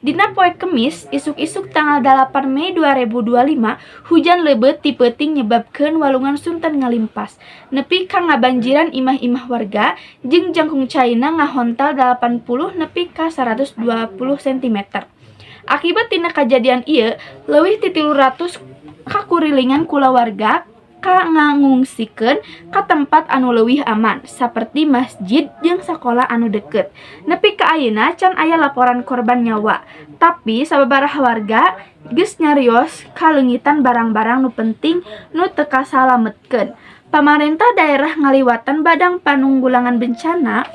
Dina poe Kemis, isuk-isuk tanggal 8 Mei 2025, hujan lebeut ti peuting nyebabkeun walungan Sunten ngalimpas. Nepi ka ngabanjiran imah-imah warga, jeung jangkung caina ngahontal 80 nepi ka 120 cm. Akibat tina kajadian ieu, leuwih ti 300 kakurilingan kulawarga ngungsikeun ka tempat anu leuwih aman, saperti masjid jeung sakola anu deukeut. Nepi ka ayeuna can aya laporan korban nyawa, tapi sababaraha warga geus nyarios kaleungitan barang-barang nu penting nu teu kasalametkeun. Pamarentah daerah ngaliwatan Badan Penanggulangan Bencana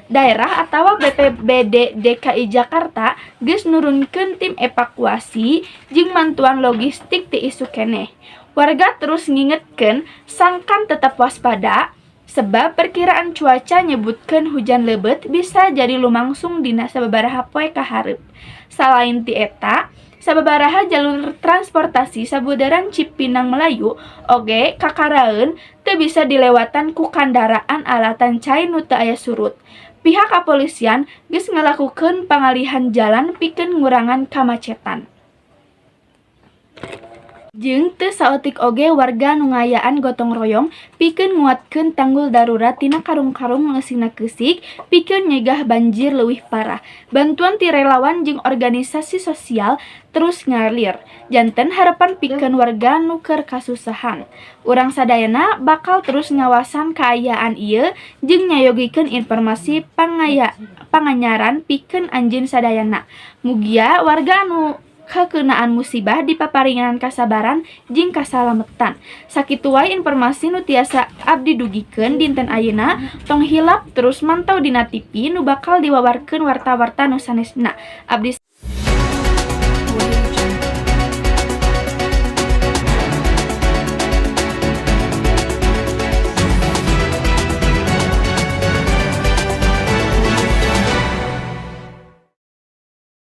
Daerah atawa BPBD DKI Jakarta geus nurunkeun tim evakuasi jeung bantuan logistik ti isu keneh. Warga terus ngingetkeun sangkan tetap waspada sebab perkiraan cuaca nyebutkeun hujan lebeut bisa jadi lumangsung dina sababaraha poe kahareup. Salain ti eta, sababaraha jalur transportasi sabudaran Cipinang Melayu oge kakaraeun teu bisa dilewatan ku kandaraan alatan cai nu teu aya surut. Pihak kapolisian geus ngalakukeun pangalihan jalan pikeun ngurangan kamacetan. Jeung teu saeutik oge warga nu ngayaan gotong royong pikeun nguatkeun tanggul darurat tina karung-karung leusina keusik pikeun nyegah banjir leuwih parah. Bantuan ti relawan jeung organisasi sosial terus ngalir. Janten harapan pikeun warga nu keur kasusahan. Urang sadayana bakal terus ngawasan kaayaan ieu jeung nyayogikeun informasi panganyaran pikeun anjeun sadayana. Mugia warga anu kekeunaan musibah dipaparingan kasabaran jeung kasalametan. Sakitu wae informasi nu tiasa abdi dugikeun dinten ayeuna. Tong hilap terus mantau dina TV nu bakal diwawarkeun warta-warta nu sanesna. Abdi